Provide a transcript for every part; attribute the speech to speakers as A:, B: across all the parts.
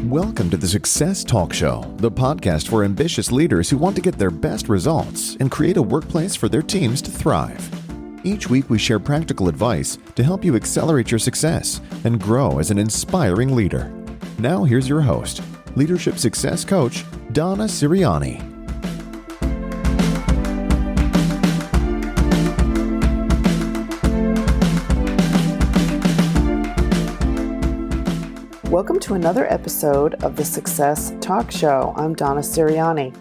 A: Welcome to the Success Talk Show, the podcast for ambitious leaders who want to get their best results and create a workplace for their teams to thrive. Each week, we share practical advice to help you accelerate your success and grow as an inspiring leader. Now, here's your host, Leadership Success Coach, Donna Siriani.
B: Welcome to another episode of the Success Talk Show. I'm Donna Siriani.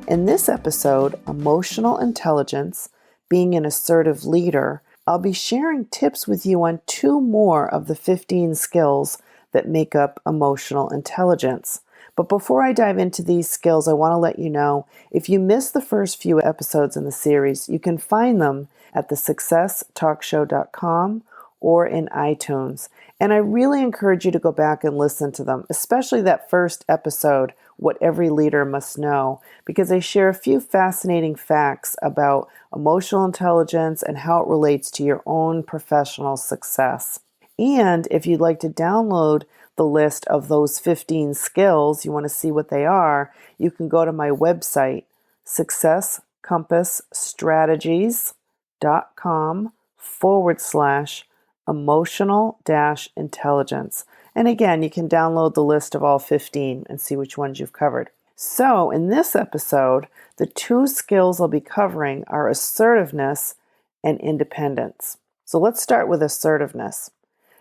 B: In this episode, Emotional Intelligence, Being an Assertive Leader, I'll be sharing tips with you on 2 more of the 15 skills that make up emotional intelligence. But before I dive into these skills, I want to let you know, if you missed the first few episodes in the series, you can find them at thesuccesstalkshow.com or in iTunes. And I really encourage you to go back and listen to them, especially that first episode, What Every Leader Must Know, because I share a few fascinating facts about emotional intelligence and how it relates to your own professional success. And if you'd like to download the list of those 15 skills, you want to see what they are, you can go to my website, successcompassstrategies.com/emotional-intelligence. And again, you can download the list of all 15 and see which ones you've covered. So in this episode, the 2 skills I'll be covering are assertiveness and independence. So let's start with assertiveness.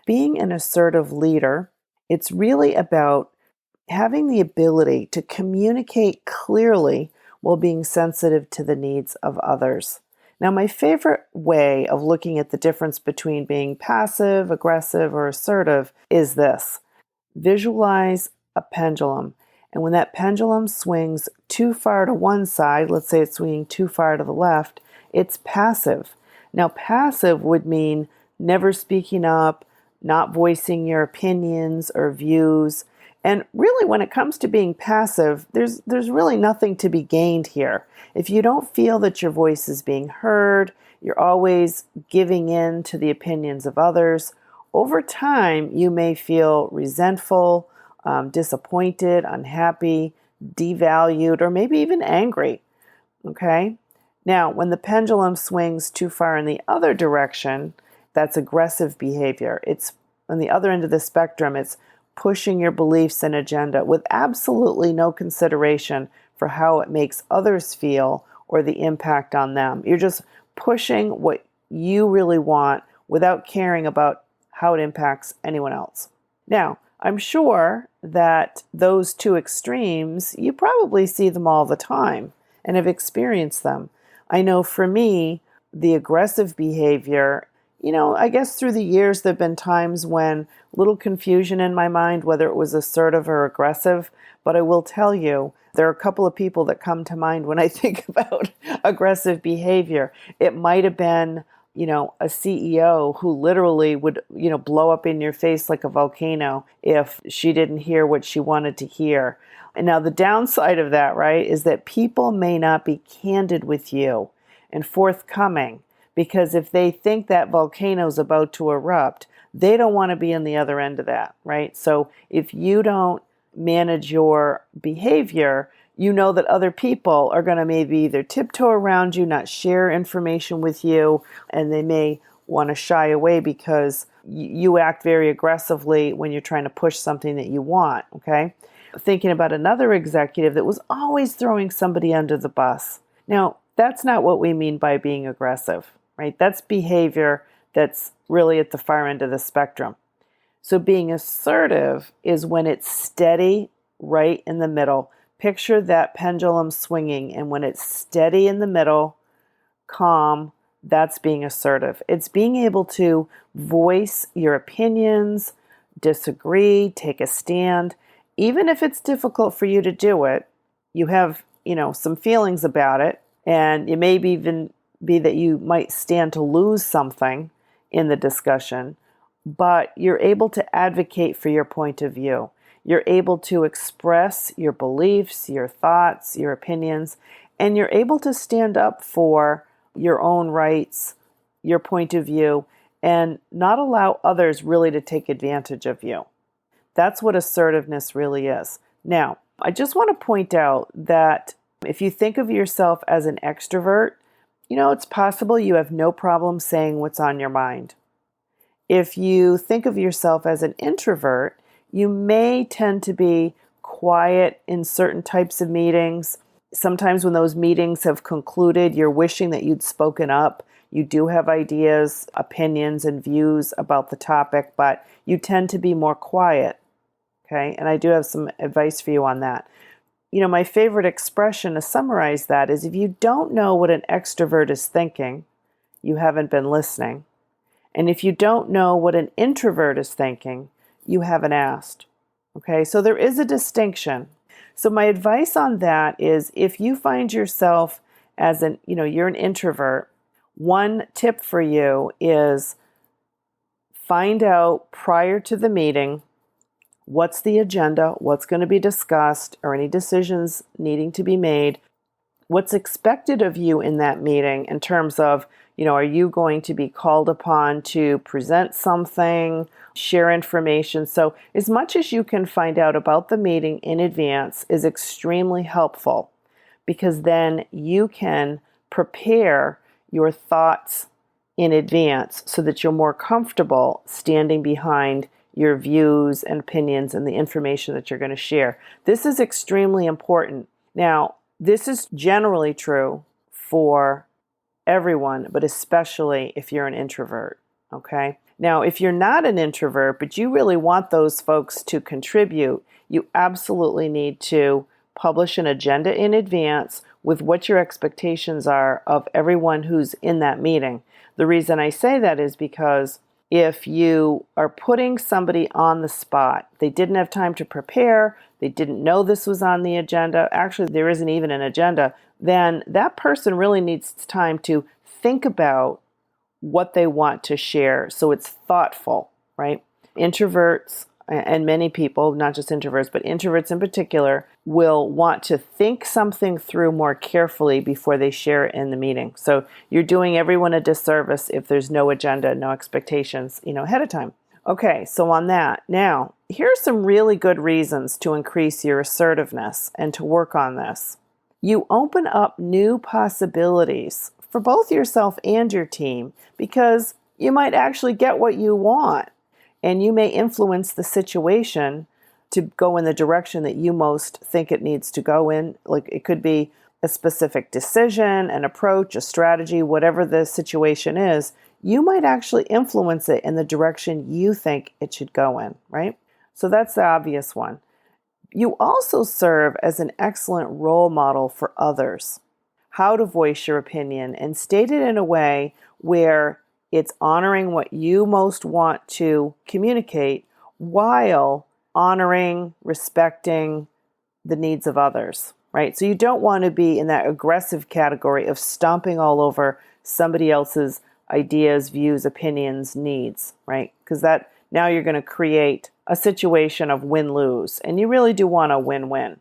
B: Being an assertive leader, it's really about having the ability to communicate clearly while being sensitive to the needs of others. Now, my favorite way of looking at the difference between being passive, aggressive, or assertive is this. Visualize a pendulum. And when that pendulum swings too far to one side, let's say it's swinging too far to the left, it's passive. Now, passive would mean never speaking up, not voicing your opinions or views. And really, when it comes to being passive, there's really nothing to be gained here. If you don't feel that your voice is being heard, you're always giving in to the opinions of others, over time, you may feel resentful, disappointed, unhappy, devalued, or maybe even angry. Okay? Now, when the pendulum swings too far in the other direction, that's aggressive behavior. It's on the other end of the spectrum, it's pushing your beliefs and agenda with absolutely no consideration for how it makes others feel or the impact on them. You're just pushing what you really want without caring about how it impacts anyone else. Now, I'm sure that those 2 extremes, you probably see them all the time and have experienced them. I know for me, the aggressive behavior, I guess through the years, there have been times when little confusion in my mind, whether it was assertive or aggressive. But I will tell you, there are a couple of people that come to mind when I think about aggressive behavior. It might have been, a CEO who literally would, blow up in your face like a volcano if she didn't hear what she wanted to hear. And now the downside of that, right, is that people may not be candid with you and forthcoming. Because if they think that volcano is about to erupt, they don't want to be on the other end of that, right? So if you don't manage your behavior, you know that other people are going to maybe either tiptoe around you, not share information with you, and they may want to shy away because you act very aggressively when you're trying to push something that you want, okay? Thinking about another executive that was always throwing somebody under the bus. Now, that's not what we mean by being aggressive. Right? That's behavior that's really at the far end of the spectrum. So being assertive is when it's steady right in the middle. Picture that pendulum swinging, and when it's steady in the middle, calm, that's being assertive. It's being able to voice your opinions, disagree, take a stand. Even if it's difficult for you to do it, you have, some feelings about it, and it may even be that you might stand to lose something in the discussion, but you're able to advocate for your point of view. You're able to express your beliefs, your thoughts, your opinions, and you're able to stand up for your own rights, your point of view, and not allow others really to take advantage of you. That's what assertiveness really is. Now, I just want to point out that if you think of yourself as an extrovert, it's possible you have no problem saying what's on your mind. If you think of yourself as an introvert, you may tend to be quiet in certain types of meetings. Sometimes when those meetings have concluded, you're wishing that you'd spoken up. You do have ideas, opinions, and views about the topic, but you tend to be more quiet. Okay, and I do have some advice for you on that. My favorite expression to summarize that is, if you don't know what an extrovert is thinking, you haven't been listening. And if you don't know what an introvert is thinking, you haven't asked. Okay, so there is a distinction. So my advice on that is, if you find yourself as you're an introvert, one tip for you is find out prior to the meeting what's the agenda, what's going to be discussed, or any decisions needing to be made, what's expected of you in that meeting in terms of, are you going to be called upon to present something, share information? So as much as you can find out about the meeting in advance is extremely helpful, because then you can prepare your thoughts in advance so that you're more comfortable standing behind your views and opinions and the information that you're going to share. This is extremely important. Now, this is generally true for everyone, but especially if you're an introvert, okay? Now, if you're not an introvert, but you really want those folks to contribute, you absolutely need to publish an agenda in advance with what your expectations are of everyone who's in that meeting. The reason I say that is because if you are putting somebody on the spot, they didn't have time to prepare, they didn't know this was on the agenda, actually there isn't even an agenda, then that person really needs time to think about what they want to share, so it's thoughtful, right? Introverts, and many people, not just introverts, but introverts in particular, will want to think something through more carefully before they share it in the meeting. So you're doing everyone a disservice if there's no agenda, no expectations, ahead of time. Okay, so on that, now, here are some really good reasons to increase your assertiveness and to work on this. You open up new possibilities for both yourself and your team, because you might actually get what you want. And you may influence the situation to go in the direction that you most think it needs to go in. Like, it could be a specific decision, an approach, a strategy, whatever the situation is. You might actually influence it in the direction you think it should go in, right? So that's the obvious one. You also serve as an excellent role model for others. How to voice your opinion and state it in a way where it's honoring what you most want to communicate while honoring, respecting the needs of others, right? So you don't want to be in that aggressive category of stomping all over somebody else's ideas, views, opinions, needs, right? Because that now you're going to create a situation of win-lose, and you really do want a win-win.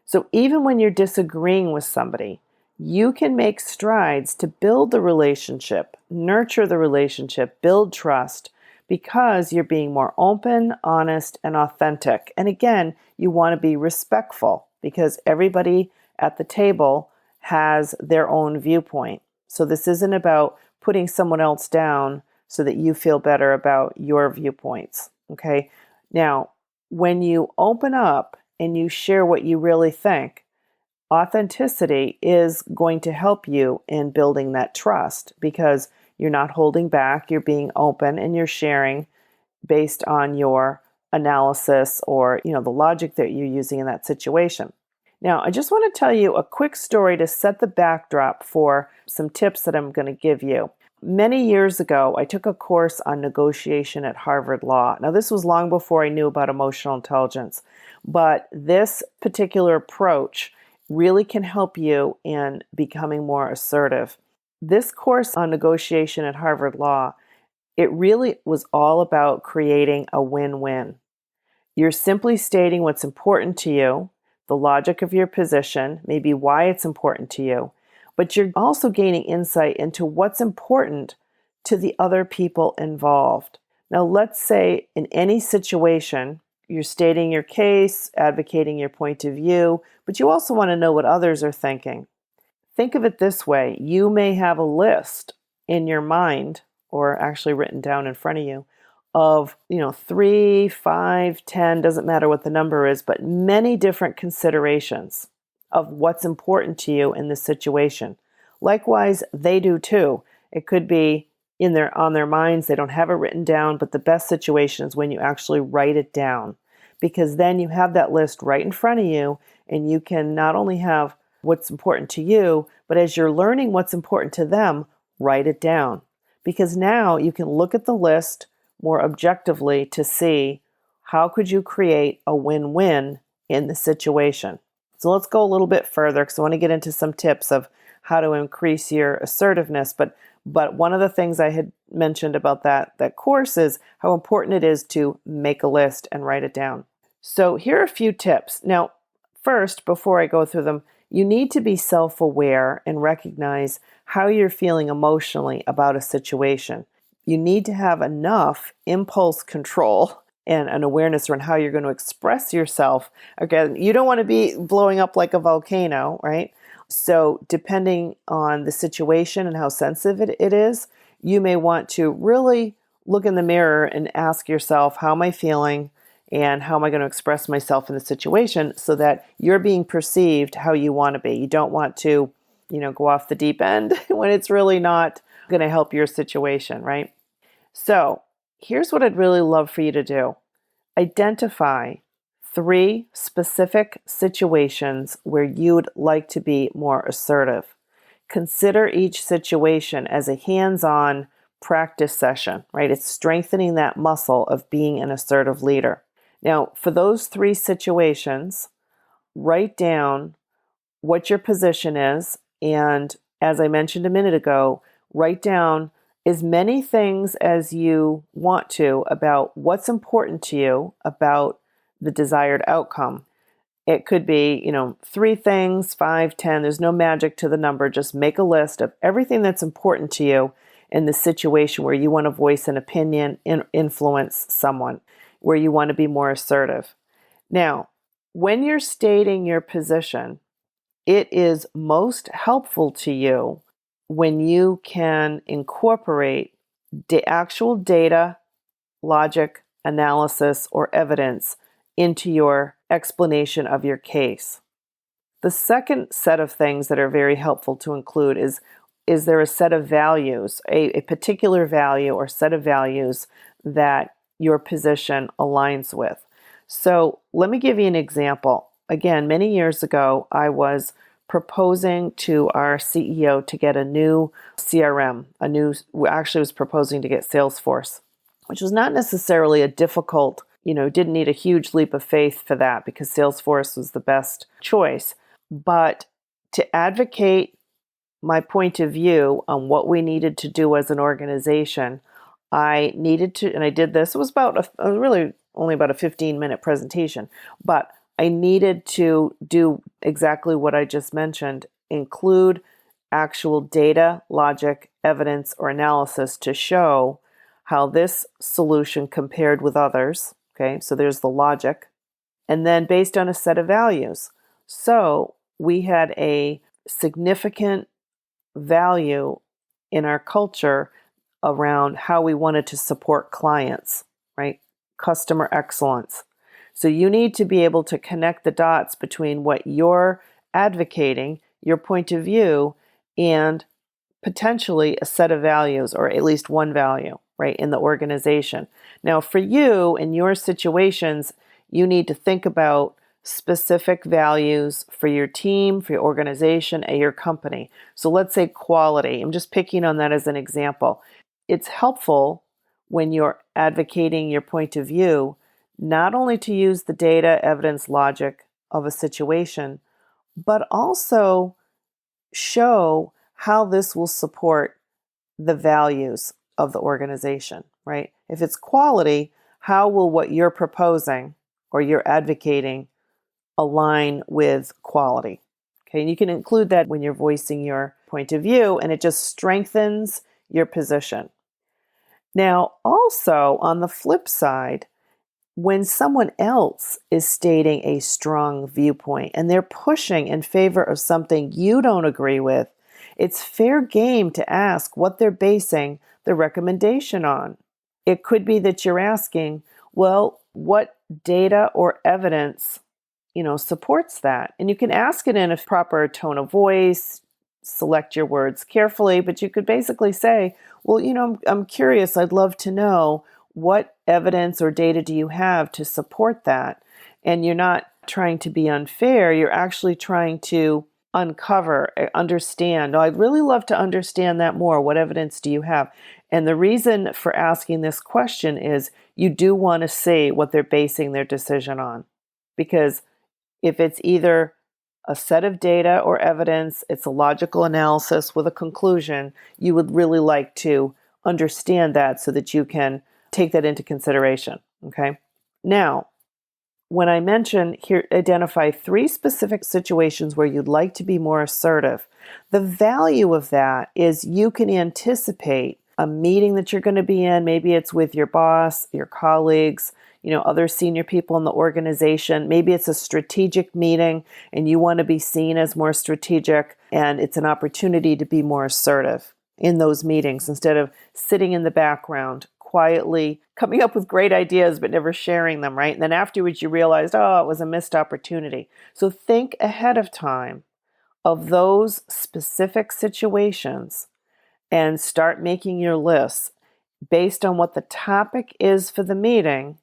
B: So even when you're disagreeing with somebody, you can make strides to build the relationship, nurture the relationship, build trust, because you're being more open, honest, and authentic. And again, you want to be respectful, because everybody at the table has their own viewpoint. So this isn't about putting someone else down so that you feel better about your viewpoints, okay? Now, when you open up and you share what you really think, authenticity is going to help you in building that trust, because you're not holding back, you're being open, and you're sharing based on your analysis or, the logic that you're using in that situation. Now, I just want to tell you a quick story to set the backdrop for some tips that I'm going to give you. Many years ago, I took a course on negotiation at Harvard Law. Now, this was long before I knew about emotional intelligence, but this particular approach really can help you in becoming more assertive. This course on negotiation at Harvard Law, it really was all about creating a win-win. You're simply stating what's important to you, the logic of your position, maybe why it's important to you, but you're also gaining insight into what's important to the other people involved. Now, let's say in any situation, you're stating your case, advocating your point of view, but you also want to know what others are thinking. Think of it this way. You may have a list in your mind, or actually written down in front of you, of 3, 5, 10, doesn't matter what the number is, but many different considerations of what's important to you in this situation. Likewise, they do too. It could be on their minds, they don't have it written down, but the best situation is when you actually write it down, because then you have that list right in front of you, and you can not only have what's important to you, but as you're learning what's important to them, write it down. Because now you can look at the list more objectively to see how could you create a win-win in the situation. So let's go a little bit further, because I want to get into some tips of how to increase your assertiveness. But one of the things I had mentioned about that course is how important it is to make a list and write it down. So here are a few tips. Now, first, before I go through them, you need to be self-aware and recognize how you're feeling emotionally about a situation. You need to have enough impulse control and an awareness around how you're going to express yourself. Again, you don't want to be blowing up like a volcano, right? So depending on the situation and how sensitive it is, you may want to really look in the mirror and ask yourself, how am I feeling? And how am I going to express myself in the situation so that you're being perceived how you want to be? You don't want to, go off the deep end when it's really not going to help your situation, right? So here's what I'd really love for you to do. Identify 3 specific situations where you'd like to be more assertive. Consider each situation as a hands-on practice session, right? It's strengthening that muscle of being an assertive leader. Now, for those 3 situations, write down what your position is. And as I mentioned a minute ago, write down as many things as you want to about what's important to you about the desired outcome. It could be, 3 things, 5, 10. There's no magic to the number. Just make a list of everything that's important to you in the situation where you want to voice an opinion and influence someone, where you want to be more assertive. Now, when you're stating your position, it is most helpful to you when you can incorporate the actual data, logic, analysis, or evidence into your explanation of your case. The second set of things that are very helpful to include is there a set of values, a particular value or set of values that your position aligns with. So let me give you an example. Again, many years ago, I was proposing to our CEO to get a new CRM, actually was proposing to get Salesforce, which was not necessarily a difficult, didn't need a huge leap of faith for that because Salesforce was the best choice. But to advocate my point of view on what we needed to do as an organization, I needed to, and I did this, it was really only about a 15-minute presentation, but I needed to do exactly what I just mentioned, include actual data, logic, evidence, or analysis to show how this solution compared with others. Okay, so there's the logic. And then based on a set of values. So we had a significant value in our culture around how we wanted to support clients, right? Customer excellence. So you need to be able to connect the dots between what you're advocating, your point of view, and potentially a set of values, or at least one value, right, in the organization. Now, for you, in your situations, you need to think about specific values for your team, for your organization, and your company. So let's say quality. I'm just picking on that as an example. It's helpful when you're advocating your point of view, not only to use the data, evidence, logic of a situation, but also show how this will support the values of the organization, right? If it's quality, how will what you're proposing or you're advocating align with quality? Okay, and you can include that when you're voicing your point of view, and it just strengthens your position. Now, also on the flip side, when someone else is stating a strong viewpoint and they're pushing in favor of something you don't agree with, it's fair game to ask what they're basing the recommendation on. It could be that you're asking, well, what data or evidence, supports that? And you can ask it in a proper tone of voice, select your words carefully, but you could basically say, well, I'm curious, I'd love to know what evidence or data do you have to support that? And you're not trying to be unfair, you're actually trying to uncover, understand. Oh, I'd really love to understand that more. What evidence do you have? And the reason for asking this question is you do want to see what they're basing their decision on. Because if it's either a set of data or evidence, it's a logical analysis with a conclusion, you would really like to understand that so that you can take that into consideration. Okay. Now, when I mention here, identify 3 specific situations where you'd like to be more assertive, the value of that is you can anticipate a meeting that you're going to be in. Maybe it's with your boss, your colleagues, other senior people in the organization. Maybe it's a strategic meeting and you want to be seen as more strategic, and it's an opportunity to be more assertive in those meetings instead of sitting in the background quietly coming up with great ideas but never sharing them, right? And then afterwards you realized, oh, it was a missed opportunity. So think ahead of time of those specific situations and start making your lists based on what the topic is for the meeting.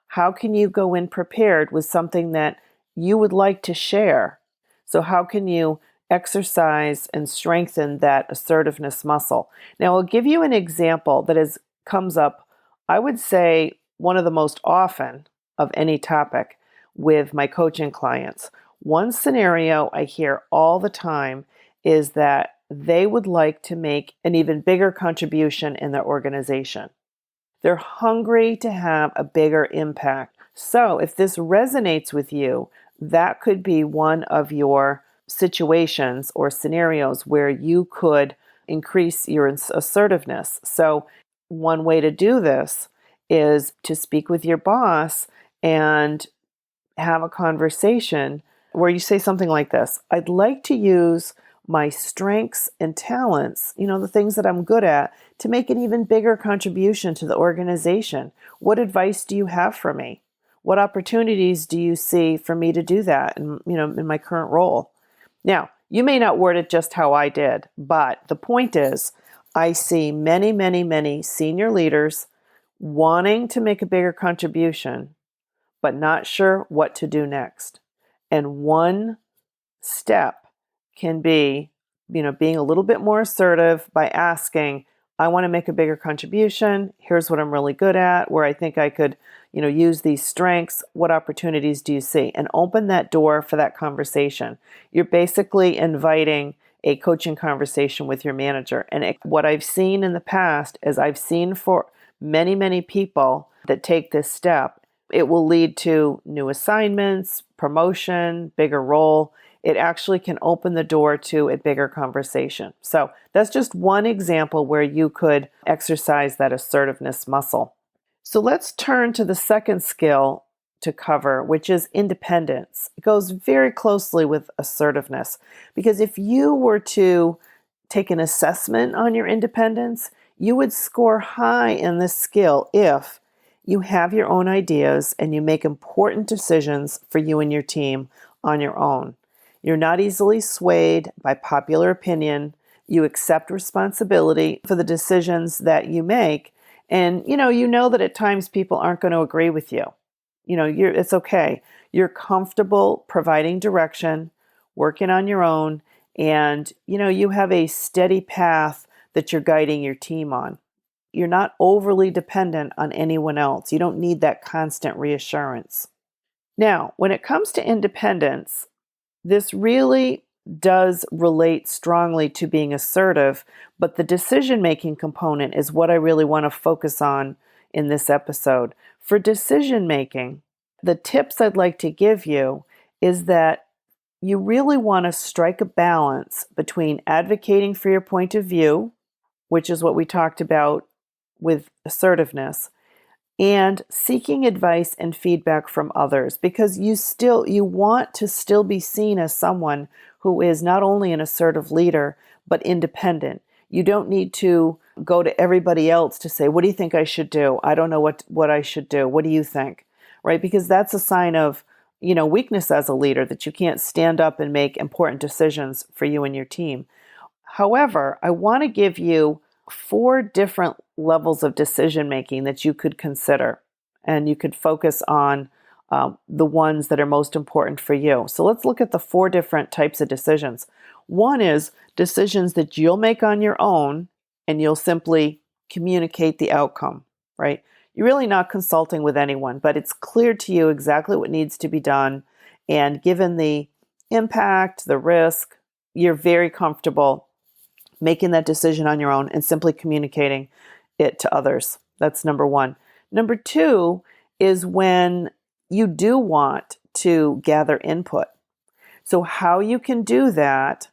B: How can you go in prepared with something that you would like to share? So how can you exercise and strengthen that assertiveness muscle? Now, I'll give you an example that comes up, I would say, one of the most often of any topic with my coaching clients. One scenario I hear all the time is that they would like to make an even bigger contribution in their organization. They're hungry to have a bigger impact. So if this resonates with you, that could be one of your situations or scenarios where you could increase your assertiveness. So one way to do this is to speak with your boss and have a conversation where you say something like this: I'd like to use my strengths and talents, the things that I'm good at, to make an even bigger contribution to the organization. What advice do you have for me? What opportunities do you see for me to do that in my current role? Now, you may not word it just how I did, but the point is, I see many, many, many senior leaders wanting to make a bigger contribution, but not sure what to do next. And one step can be, being a little bit more assertive by asking, I want to make a bigger contribution. Here's what I'm really good at, where I think I could, use these strengths. What opportunities do you see? And open that door for that conversation. You're basically inviting a coaching conversation with your manager. And what I've seen in the past is I've seen for many, many people that take this step, it will lead to new assignments, promotion, bigger role. It actually can open the door to a bigger conversation. So that's just one example where you could exercise that assertiveness muscle. So let's turn to the second skill to cover, which is independence. It goes very closely with assertiveness, because if you were to take an assessment on your independence, you would score high in this skill if you have your own ideas and you make important decisions for you and your team on your own. You're not easily swayed by popular opinion. You accept responsibility for the decisions that you make. And, you know that at times people aren't going to agree with you. It's okay. You're comfortable providing direction, working on your own, and, you have a steady path that you're guiding your team on. You're not overly dependent on anyone else. You don't need that constant reassurance. Now, when it comes to independence, this really does relate strongly to being assertive, but the decision-making component is what I really want to focus on in this episode. For decision-making, the tips I'd like to give you is that you really want to strike a balance between advocating for your point of view, which is what we talked about with assertiveness, and seeking advice and feedback from others, because you want to still be seen as someone who is not only an assertive leader but independent. You don't need to go to everybody else to say, what do you think I should do? I don't know what I should do. What do you think? Right? Because that's a sign of, weakness as a leader, that you can't stand up and make important decisions for you and your team. However, I want to give you 4 different levels of decision making that you could consider, and you could focus on the ones that are most important for you. So let's look at the 4 different types of decisions. One is decisions that you'll make on your own, and you'll simply communicate the outcome, right? You're really not consulting with anyone, but it's clear to you exactly what needs to be done. And given the impact, the risk, you're very comfortable making that decision on your own and simply communicating it to others. That's number 1. Number 2 is when you do want to gather input. So how you can do that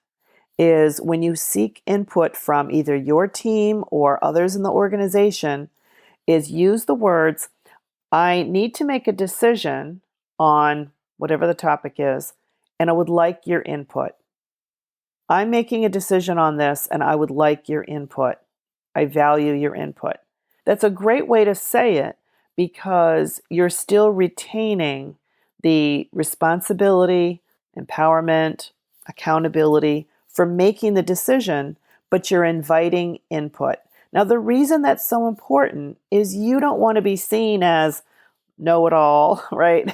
B: is when you seek input from either your team or others in the organization, is use the words, I need to make a decision on whatever the topic is, and I would like your input. I'm making a decision on this and I would like your input. I value your input. That's a great way to say it, because you're still retaining the responsibility, empowerment, accountability for making the decision, but you're inviting input. Now, the reason that's so important is you don't want to be seen as know-it-all, right?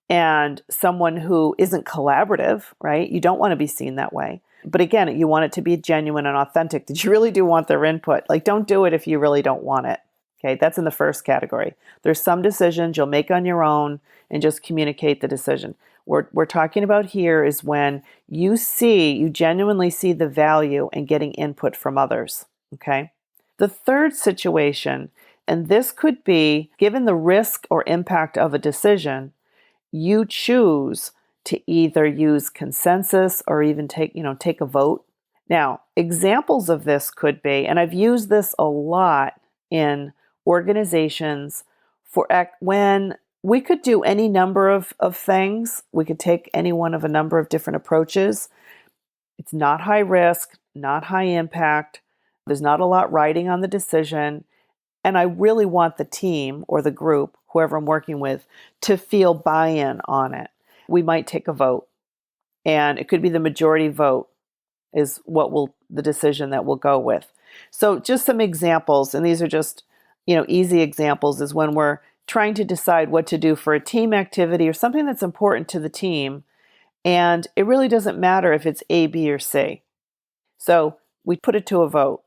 B: And someone who isn't collaborative, right? You don't want to be seen that way. But again, you want it to be genuine and authentic, that you really do want their input. Like, don't do it if you really don't want it. Okay, that's in the first category. There's some decisions you'll make on your own and just communicate the decision. What we're talking about here is when you genuinely see the value in getting input from others. Okay. The third situation, and this could be given the risk or impact of a decision, you choose to either use consensus or even take a vote. Now, examples of this could be, and I've used this a lot in organizations when we could do any number of things. We could take any one of a number of different approaches. It's not high risk, not high impact. There's not a lot riding on the decision. And I really want the team or the group, whoever I'm working with, to feel buy-in on it. We might take a vote, and it could be the majority vote is the decision that we'll go with. So just some examples, and these are just, easy examples, is when we're trying to decide what to do for a team activity or something that's important to the team. And it really doesn't matter if it's A, B, or C. So we put it to a vote.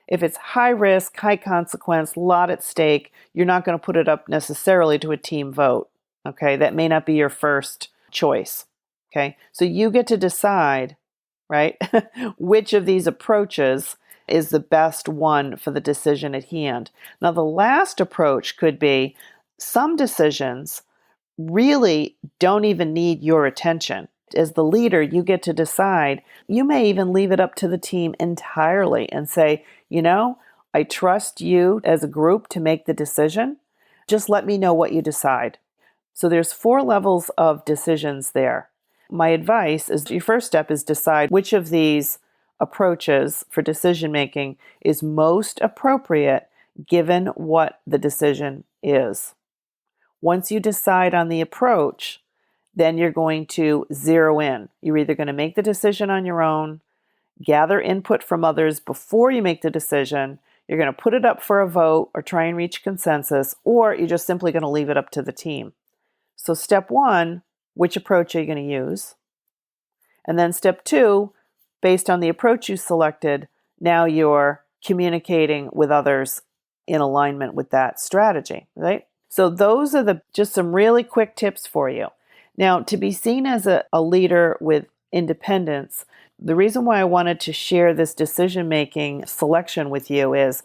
B: If it's high risk, high consequence, a lot at stake, you're not going to put it up necessarily to a team vote. Okay, that may not be your first choice. Okay, so you get to decide, right, which of these approaches is the best one for the decision at hand. Now, the last approach could be some decisions really don't even need your attention. As the leader, you get to decide. You may even leave it up to the team entirely and say, I trust you as a group to make the decision. Just let me know what you decide. So there's 4 levels of decisions there. My advice is your first step is decide which of these approaches for decision making is most appropriate given what the decision is. Once you decide on the approach, then you're going to zero in. You're either going to make the decision on your own, gather input from others before you make the decision, you're going to put it up for a vote or try and reach consensus, or you're just simply going to leave it up to the team. So step 1, which approach are you going to use? And then step 2, based on the approach you selected, now you're communicating with others in alignment with that strategy, right? So those are just some really quick tips for you. Now, to be seen as a leader with independence, the reason why I wanted to share this decision-making selection with you is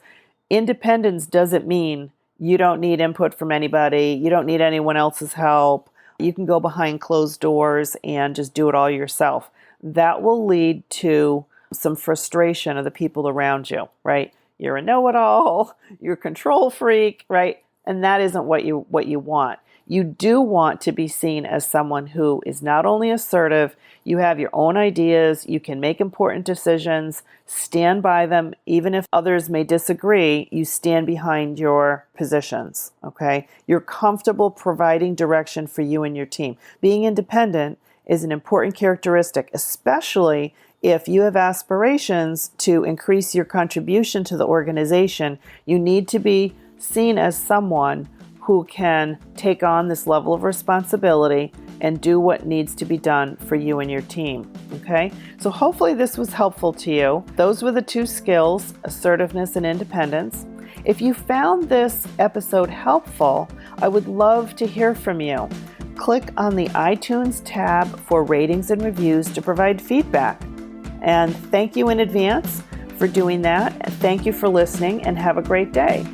B: independence doesn't mean you don't need input from anybody, you don't need anyone else's help, you can go behind closed doors and just do it all yourself. That will lead to some frustration of the people around you, right? You're a know-it-all, you're a control freak, right? And that isn't what you want. You do want to be seen as someone who is not only assertive, you have your own ideas, you can make important decisions, stand by them, even if others may disagree, you stand behind your positions, okay? You're comfortable providing direction for you and your team. Being independent is an important characteristic, especially if you have aspirations to increase your contribution to the organization. You need to be seen as someone who can take on this level of responsibility and do what needs to be done for you and your team, okay? So hopefully this was helpful to you. Those were the 2 skills, assertiveness and independence. If you found this episode helpful, I would love to hear from you. Click on the iTunes tab for ratings and reviews to provide feedback. And thank you in advance for doing that. Thank you for listening and have a great day.